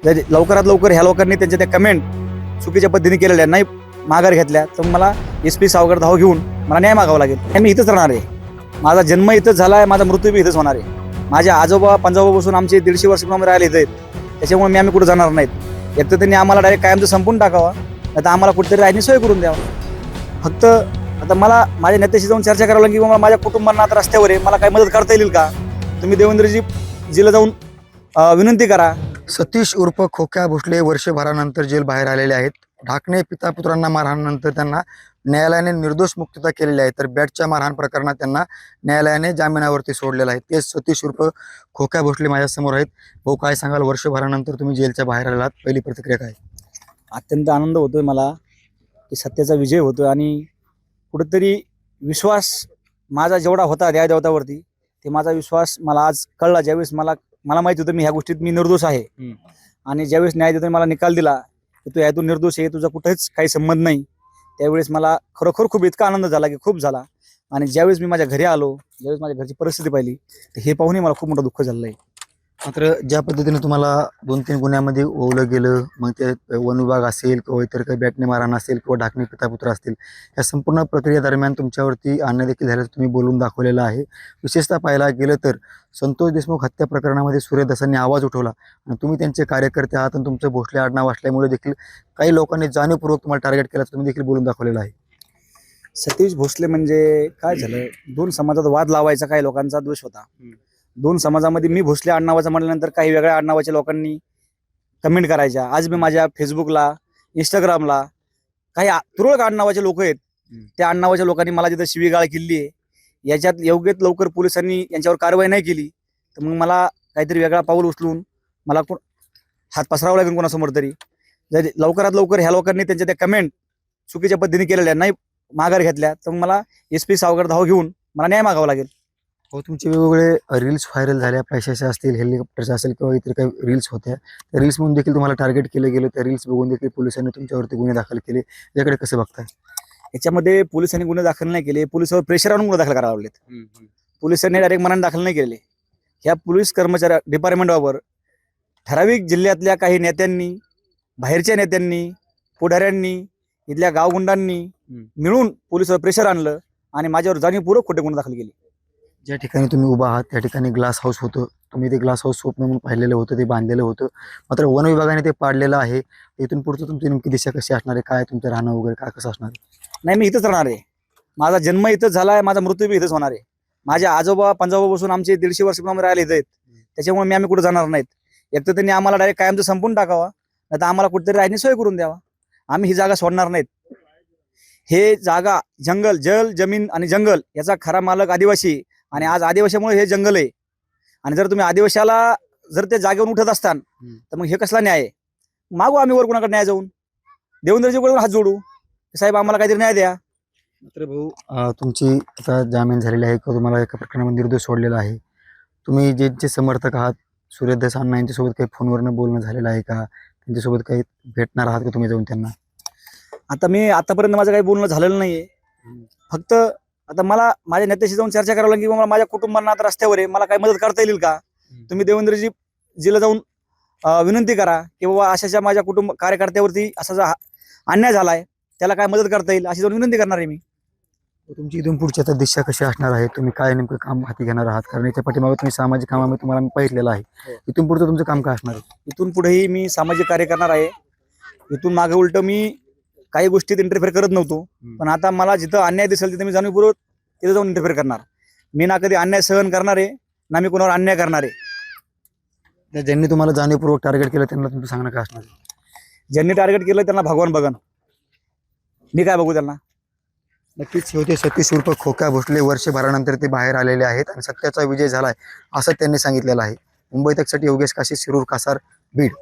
जर लवकरात लवकर ह्या लोकांनी त्यांच्या त्या कमेंट चुकीच्या पद्धतीने केलेल्या नाही माघार घेतल्या तर मला SP सावकार धाव घेऊन मला न्याय मागावा लागेल. मी इथंच राहणार आहे. माझा जन्म इथंच झाला आहे, माझा मृत्यू बी इथंच होणार आहे. माझे आजोबा पंजाबापासून आमचे 150 वर्ष राहिले इथे आहेत. त्याच्यामुळे आम्ही कुठे जाणार नाहीत. एक तर त्यांनी आम्हाला डायरेक्ट कायमचं संपून टाकावा, नाही तर आम्हाला कुठेतरी राहण्याची सोय करून द्यावा. फक्त आता मला माझ्या नेत्याशी जाऊन चर्चा करावं लागेल की माझ्या कुटुंबांना आता रस्त्यावर आहे, मला काय मदत करता येईल का? तुम्ही देवेंद्रजीला जाऊन विनंती करा. सतीश उर्फ खोक्या भोसले वर्षभरानंतर जेल बाहेर आलेले आहेत. ढाकणे पिता पुत्रांना मारहाणनंतर त्यांना न्यायालयाने निर्दोष मुक्तता केलेली आहे, तर बॅटच्या मारहाण प्रकरणात त्यांना न्यायालयाने जामिनावरती सोडलेलं आहे. तेच सतीश उर्फ खोक्या भोसले माझ्यासमोर आहेत. भाऊ, काय सांगाल, वर्षभरानंतर तुम्ही जेलच्या बाहेर आलात, पहिली प्रतिक्रिया काय? अत्यंत आनंद होतोय मला की सत्याचा विजय होतोय आणि कुठेतरी विश्वास माझा जेवढा होता देवतावरती ते माझा विश्वास मला आज कळला. ज्यावेळेस मला माहिती होतं मी ह्या गोष्टीत मी निर्दोष आहे आणि ज्यावेळेस न्यायाधीशाने मला निकाल दिला की तू यातून निर्दोष आहे, तुझा कुठेच काही संबंध नाही, त्यावेळेस मला खरोखर खूप इतका आनंद झाला की खूप झाला. आणि ज्यावेळेस मी माझ्या घरी आलो, ज्यावेळेस माझ्या घरची परिस्थिती पाहिली तर हे पाहूनही मला खूप मोठं दुःख झालं आहे. मात्र ज्या पद्धतीने तुम्हाला 2-3 गुन्ह्यामध्ये ओवलं गेलं, मग ते वन विभाग असेल किंवा इतर काही बॅटने मारहाण असेल किंवा ढाकणे पितापुत्र असतील, या संपूर्ण प्रक्रियेदरम्यान तुमच्यावरती अन्याय देखील झाल्याचं तुम्ही बोलून दाखवलेलं आहे. विशेषतः पाहायला गेलं तर संतोष देशमुख हत्या प्रकरणामध्ये सूर्यदासांनी आवाज उठवला आणि तुम्ही त्यांचे कार्यकर्ते आहात आणि तुमचं भोसले आडनाव असल्यामुळे देखील काही लोकांनी जाणीवपूर्वक तुम्हाला टार्गेट केल्याचं तुम्ही देखील बोलून दाखवलेलं आहे. सतीश भोसले म्हणजे काय झालं, दोन समाजात वाद लावायचा काही लोकांचा दोष होता. दोन समाजामध्ये मी भोसले आडनावाचं म्हटल्यानंतर काही वेगळ्या आडनावाच्या लोकांनी कमेंट करायच्या. आज मी माझ्या फेसबुकला, इंस्टाग्रामला काही तुरळक आडनावाचे लोक आहेत, त्या आडनावाच्या लोकांनी मला जिथं शिवीगाळ केली आहे. याच्यात योग्य लवकर पोलिसांनी यांच्यावर कारवाई नाही केली तर मग मला काहीतरी वेगळा पाऊल उचलून मला हात पसरावा लागेल कोणासमोर तरी. जर लवकरात लवकर ह्या लोकांनी त्यांच्या त्या कमेंट चुकीच्या पद्धतीने केलेल्या नाही माघार घेतल्या तर मग मला SP सावकार धाव घेऊन मला न्याय मागावा लागेल. हो, तुमचे वेगवेगळे रील्स व्हायरल झाल्या, पैशाच्या असतील, हेलिकॉप्टरच्या असेल किंवा इतर काही रील्स होत्या, त्या रील्स म्हणून देखील तुम्हाला टार्गेट केलं गेलं. त्या रील्स बघून देखील पोलिसांनी तुमच्यावरती गुन्हे दाखल केले. याकडे कसं बघताय? याच्यामध्ये पोलिसांनी गुन्हे दाखल नाही केले, पोलिसांवर प्रेशर आणून गुन्हे दाखल करायला लावलेत. पोलिसांनी डायरेक्ट मनाने दाखल नाही केलेले. ह्या पोलीस कर्मचारी डिपार्टमेंटवर ठराविक जिल्ह्यातल्या काही नेत्यांनी, बाहेरच्या नेत्यांनी, पुढाऱ्यांनी, इथल्या गावगुंडांनी मिळून पोलिसांवर प्रेशर आणलं आणि माझ्यावर जाणीवपूर्वक खोटे गुन्हे दाखल केले. ज्या ठिकाणी तुम्ही उभा आहात त्या ठिकाणी ग्लास हाऊस होतं, तुम्ही ते ग्लास हाऊस स्वप्न म्हणून पाहिलेलं होतं, ते बांधलेलं होतं. मात्र वन विभागाने ते पाडलेलं आहे. इथून पुढचं तुमची नेमकी दिशा कशी असणार आहे, काय तुमचं राहणं वगैरे काय कसं असणार आहे? नाही, मी इथंच राहणार आहे. माझा जन्म इथंच झाला आहे, माझा मृत्यू बी इथंच होणार आहे. माझे आजोबा पंजाबापासून आमचे 150 वर्ष राहिले इथे आहेत. त्याच्यामुळे आम्ही कुठे जाणार नाहीत. एक तर त्यांनी आम्हाला डायरेक्ट कायमचं संपून टाकावा, नाही तर आम्हाला कुठेतरी राहण्याची सोय करून द्यावा. आम्ही ही जागा सोडणार नाहीत. हे जागा जंगल, जल, जमीन आणि जंगल याचा खरा मालक आदिवासी आणि आज आदिवासीमुळे हे जंगल आहे. आणि जर तुम्ही आदिवासीला जर त्या जागेवरून उठत असतान तर मग हे कसला न्याय आहे? मागू आम्ही वर कोणाकडे न्याय जाऊन देवेंद्रजीकडून हात जोडू, साहेब आम्हाला काहीतरी न्याय द्या. मात्र भाऊ, तुमची आता जामीन झालेली आहे किंवा तुम्हाला एका प्रकरणामध्ये निर्दोष सोडलेला आहे. तुम्ही ज्यांचे समर्थक आहात, सूर्यदास अण्णा यांच्यासोबत काही फोनवरनं बोलणं झालेलं आहे का? त्यांच्यासोबत काही भेटणार आहात का तुम्ही जाऊन त्यांना? आतापर्यंत माझं काही बोलणं झालेलं नाहीये. फक्त आता मला माझ्या नेत्याशी जाऊन चर्चा करावं लागेल की माझ्या कुटुंबांना आता रस्त्यावर आहे, मला काय मदत करता येईल का? तुम्ही देवेंद्रजीला जाऊन विनंती करा की बाबा अशाच्या माझ्या कुटुंब कार्यकर्त्यावरती असा अन्याय झालाय, त्याला काय मदत करता येईल अशी जाऊन विनंती करणार आहे मी. तुमची इथून पुढची आता दिशा कशी असणार आहे? तुम्ही काय नेमकं काम हाती घेणार आहात? कारण याच्या पाठीमागे तुम्ही सामाजिक कामामध्ये तुम्हाला मी पाहिलेलं आहे. इथून पुढचं तुमचं काम काय असणार आहे? इथून पुढेही मी सामाजिक कार्य करणार आहे. इथून मागे उलट मी काही गोष्टीत इंटरफेअर करत नव्हतो, पण आता मला जिथं अन्याय दिसेल तिथे मी जाणीवपूर्वक तिथे जाऊन इंटरफेअर करणार. मी ना कधी अन्याय सहन करणार आहे ना मी कोणावर अन्याय करणार आहे. ज्यांनी तुम्हाला जाणीवपूर्वक टार्गेट केलं त्यांना तुमचं सांगणं काय असणार आहे? ज्यांनी टार्गेट केलं त्यांना भगवान बघन, मी काय बघू त्यांना. नक्कीच होते सतीश उर्फ खोक्या भोसले वर्षभरानंतर ते बाहेर आलेले आहेत आणि सत्याचा विजय झालाय असं त्यांनी सांगितलेलं आहे. मुंबई तकसाठी योगेश काशी, शिरूर, कासार, बीड.